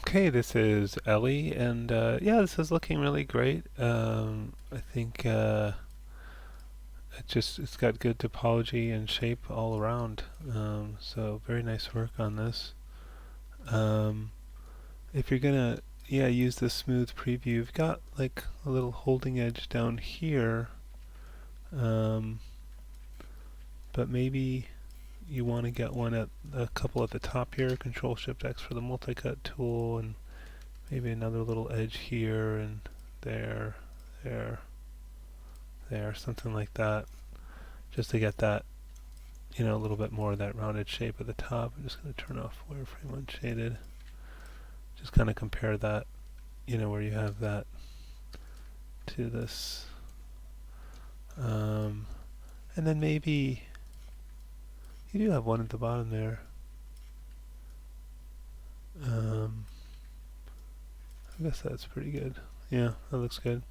Okay, this is Ellie, and yeah, this is looking really great. I think it's got good topology and shape all around. So very nice work on this. Um, if you're gonna use the smooth preview, you've got like a little holding edge down here, um, but maybe you want to get one at a couple at the top here. Control Shift X for the multi-cut tool, and maybe another little edge here and there, there, there, something like that, just to get that, a little bit more of that rounded shape at the top. I'm just going to turn off wireframe unshaded. Just kind of compare that, where you have that to this. And then maybe you do have one at the bottom there. I guess that's pretty good. Yeah, that looks good.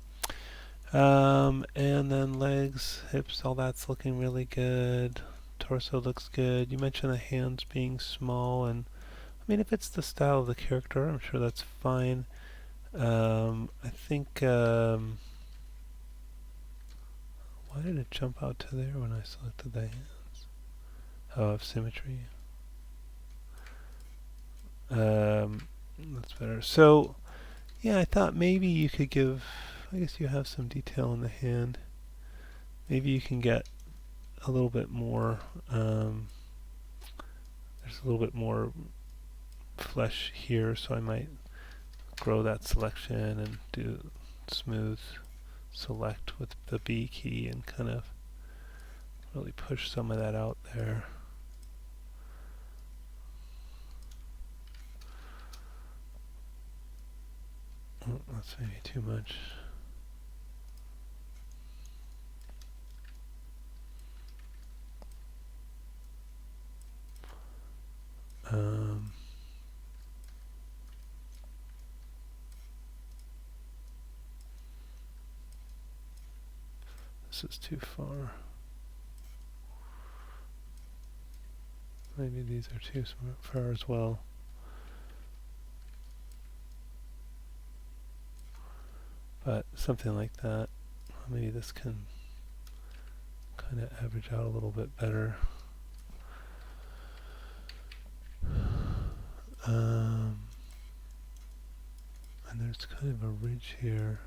And then legs, hips, all that's looking really good. Torso looks good. You mentioned the hands being small, and I mean, if it's the style of the character, I'm sure that's fine. I think, why did it jump out to there when I selected the hands? Oh, of symmetry. That's better. So, yeah, I thought maybe you could give, I guess you have some detail in the hand. Maybe you can get a little bit more, there's a little bit more flesh here, so I might grow that selection and do smooth select with the B key and kind of really push some of that out there. Oh, that's maybe too much. This is too far. Maybe these are too far as well. But something like that. Maybe this can kind of average out a little bit better. And there's kind of a ridge here.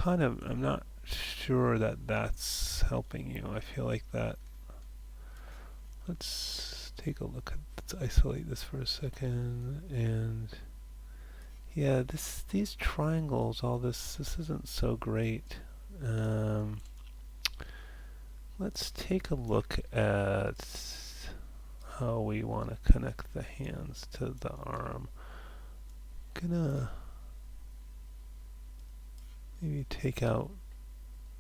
I'm not sure that that's helping you. I feel like that. Let's take a look at, let's isolate this for a second. And yeah, these triangles, all this isn't so great. Let's take a look at how we want to connect the hands to the arm. Gonna maybe take out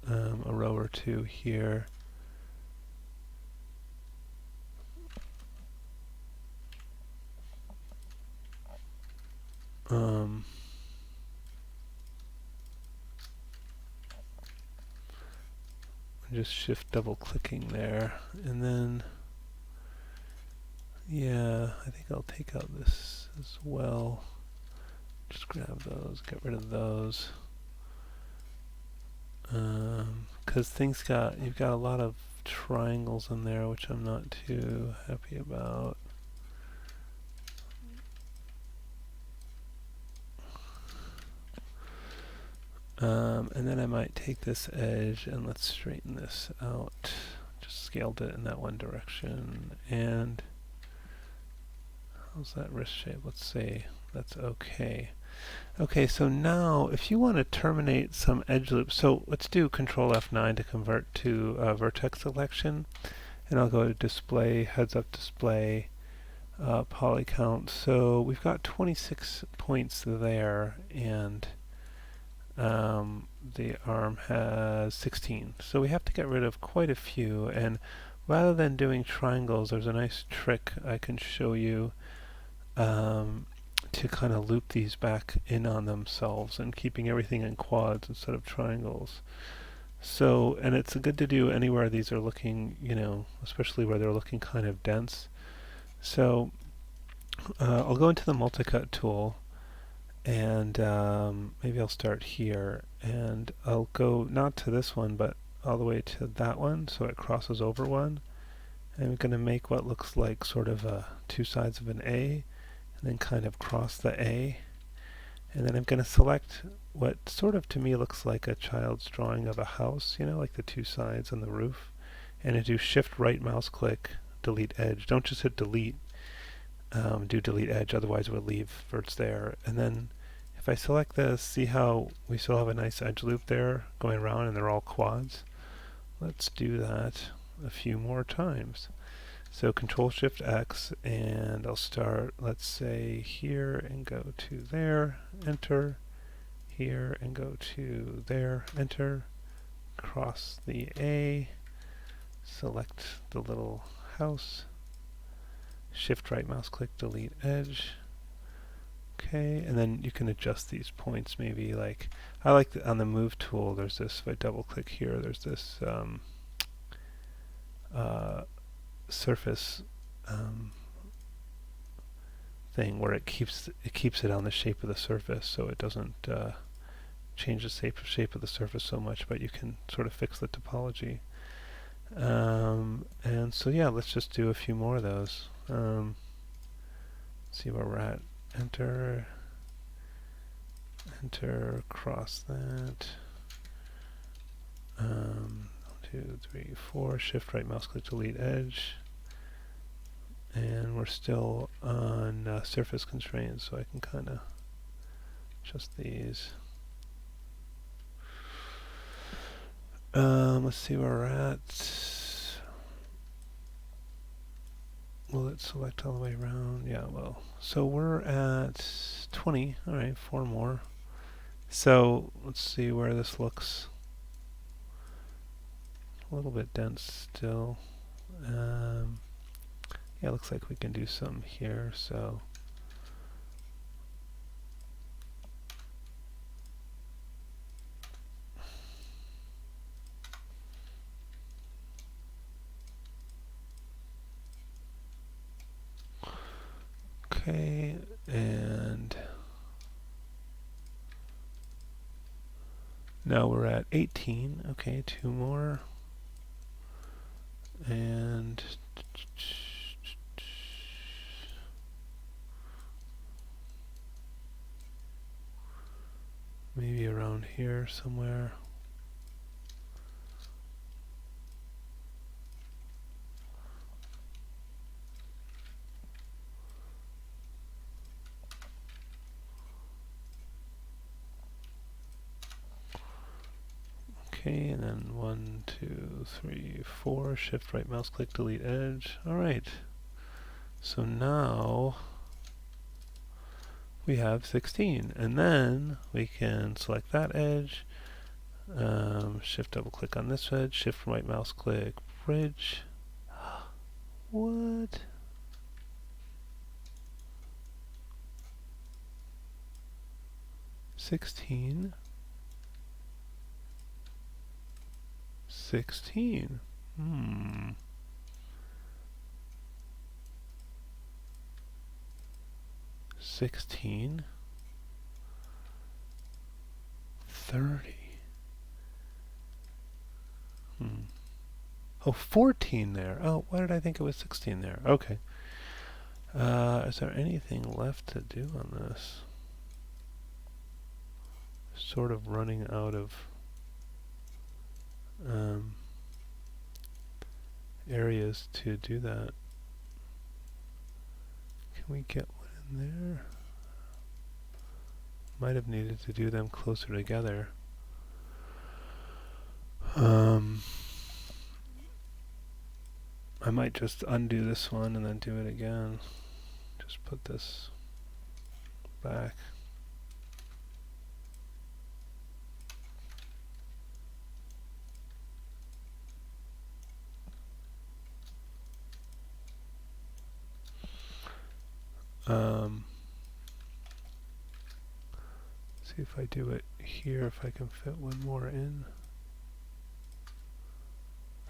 a row or two here. Just shift double clicking there, and then yeah, I think I'll take out this as well. Just grab those, get rid of those. Because you've got a lot of triangles in there, which I'm not too happy about. And then I might take this edge and let's straighten this out. Just scaled it in that one direction. And how's that wrist shape? Let's say that's okay. Okay, so now if you want to terminate some edge loops, so let's do Control F9 to convert to vertex selection, and I'll go to display, heads up display, poly count. So we've got 26 points there, and the arm has 16. So we have to get rid of quite a few, and rather than doing triangles, there's a nice trick I can show you to kind of loop these back in on themselves and keeping everything in quads instead of triangles. So, and it's good to do anywhere these are looking, especially where they're looking kind of dense. So I'll go into the multi-cut tool, and maybe I'll start here, and I'll go not to this one, but all the way to that one, so it crosses over one. And I'm going to make what looks like sort of two sides of an A, and then kind of cross the A. And then I'm going to select what sort of to me looks like a child's drawing of a house, like the two sides and the roof. And I do shift right mouse click, delete edge. Don't just hit delete, do delete edge, otherwise it would leave where it's there. And then if I select this, see how we still have a nice edge loop there going around and they're all quads? Let's do that a few more times. So Control Shift X, and I'll start, let's say, here and go to there, enter, here and go to there, enter, cross the A, select the little house, shift right mouse click, delete edge. Okay, and then you can adjust these points maybe, like, I like on the move tool, there's this, if I double click here, there's this surface thing where it keeps it on the shape of the surface, so it doesn't change the shape of the surface so much, but you can sort of fix the topology. And so yeah, let's just do a few more of those. See where we're at. Enter, cross that. 1, 2, 3, 4. Shift right mouse click, delete edge. And we're still on surface constraints, so I can kind of adjust these. Let's see where we're at. Will it select all the way around? Yeah, well. So we're at 20. Alright, 4 more. So let's see where this looks. A little bit dense still. Yeah, looks like we can do some here, so okay, and now we're at 18. Okay, 2 more. And maybe around here somewhere. Okay, and then 1, 2, 3, 4. Shift right mouse click, delete edge. Alright. So now we have 16. And then we can select that edge. Shift double click on this edge. Shift right mouse click, bridge. What? Sixteen. 16. 16. 30. Oh, 14 there. Oh, why did I think it was 16 there? Okay. Is there anything left to do on this? Sort of running out of areas to do that. Can we get one in there? Might have needed to do them closer together. I might just undo this one and then do it again. Just put this back. See if I do it here, if I can fit one more in.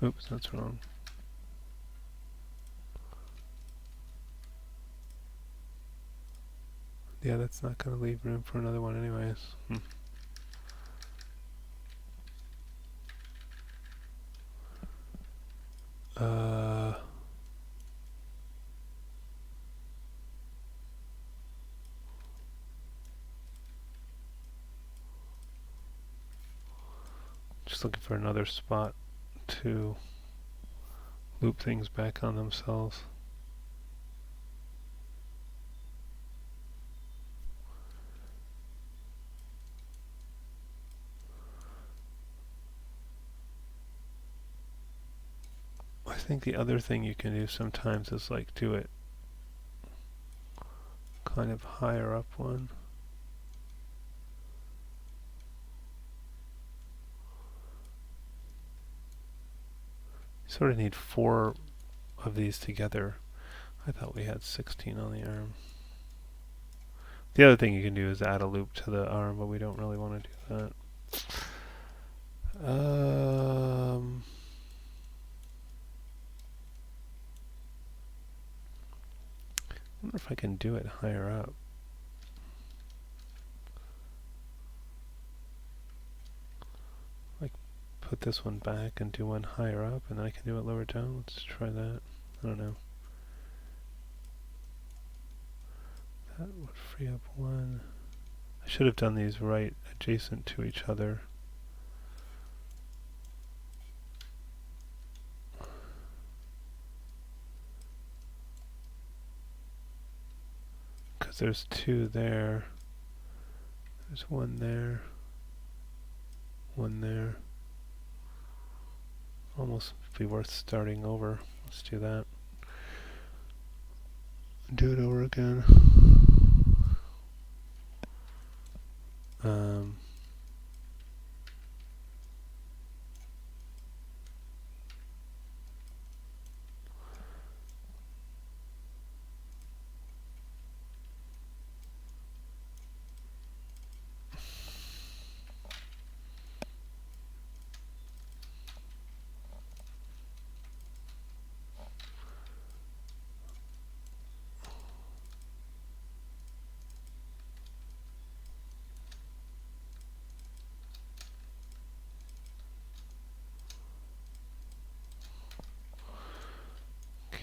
Oops, that's wrong. Yeah, that's not going to leave room for another one anyways. Uh, just looking for another spot to loop things back on themselves. I think the other thing you can do sometimes is like do it kind of higher up one. You sort of need 4 of these together. I thought we had 16 on the arm. The other thing you can do is add a loop to the arm, but we don't really want to do that. I wonder if I can do it higher up. Like put this one back and do one higher up, and then I can do it lower down. Let's try that. I don't know. That would free up one. I should have done these right adjacent to each other. Because there's 2 there. There's 1 there. 1 there. Almost be worth starting over. Let's do that. Do it over again.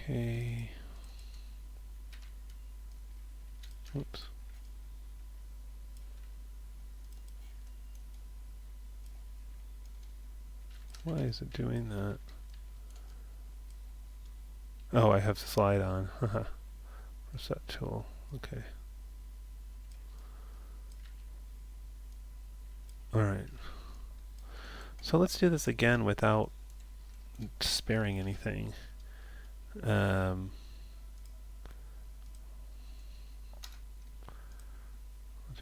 Okay. Oops. Why is it doing that? Oh, I have slide on. Where's that tool? Okay. Alright. So let's do this again without sparing anything.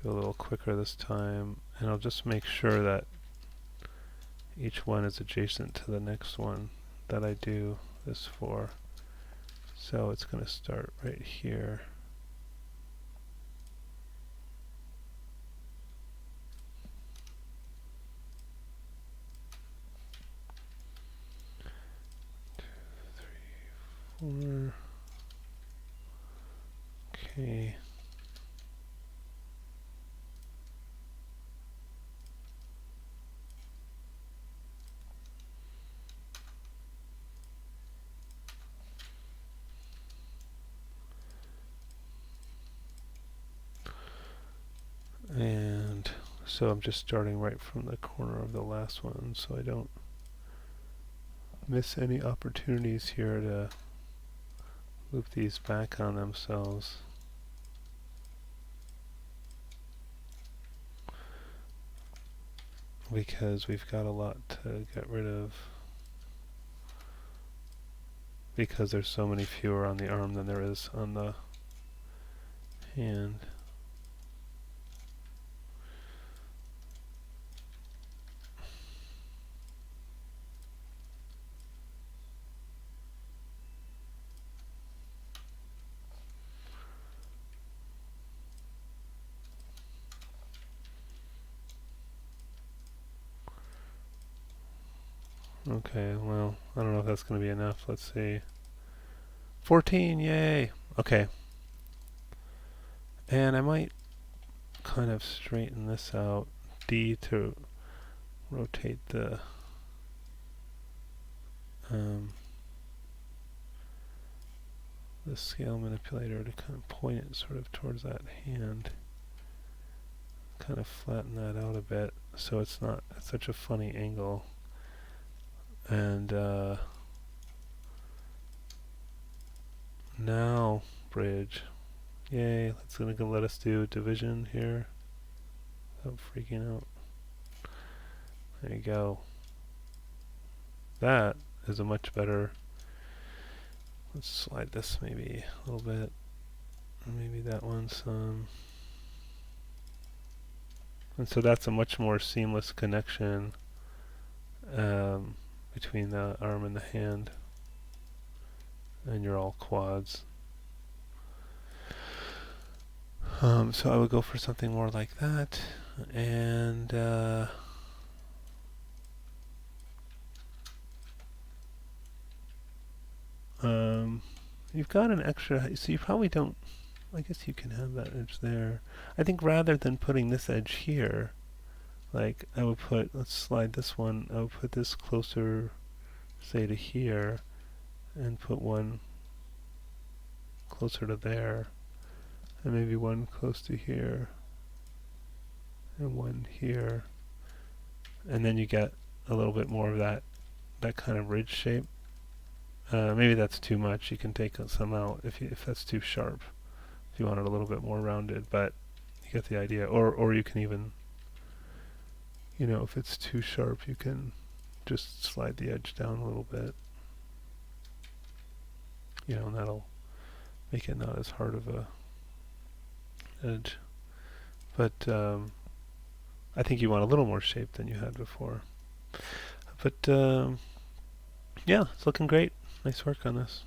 Do a little quicker this time, and I'll just make sure that each one is adjacent to the next one that I do this for. So it's going to start right here. Four. Okay. And so I'm just starting right from the corner of the last one, so I don't miss any opportunities here to loop these back on themselves. Because we've got a lot to get rid of. Because there's so many fewer on the arm than there is on the hand. Okay, well, I don't know if that's going to be enough. Let's see. 14, yay! Okay. And I might kind of straighten this out. D to rotate um, the scale manipulator to kind of point it sort of towards that hand. Kind of flatten that out a bit so it's not at such a funny angle. And now bridge. Yay, it's gonna let us do division here without freaking out. There you go. That is a much better. Let's slide this maybe a little bit. Maybe that one some. And so that's a much more seamless connection between the arm and the hand. And you're all quads. So I would go for something more like that. And you've got an extra, so you probably don't, I guess you can have that edge there. I think rather than putting this edge here, like I would put, let's slide this one, I would put this closer, say to here, and put one closer to there, and maybe one close to here, and one here, and then you get a little bit more of that kind of ridge shape. Maybe that's too much. You can take some out if that's too sharp. If you want it a little bit more rounded, but you get the idea. Or you can even, if it's too sharp, you can just slide the edge down a little bit. And that'll make it not as hard of a edge. But I think you want a little more shape than you had before. But yeah, it's looking great. Nice work on this.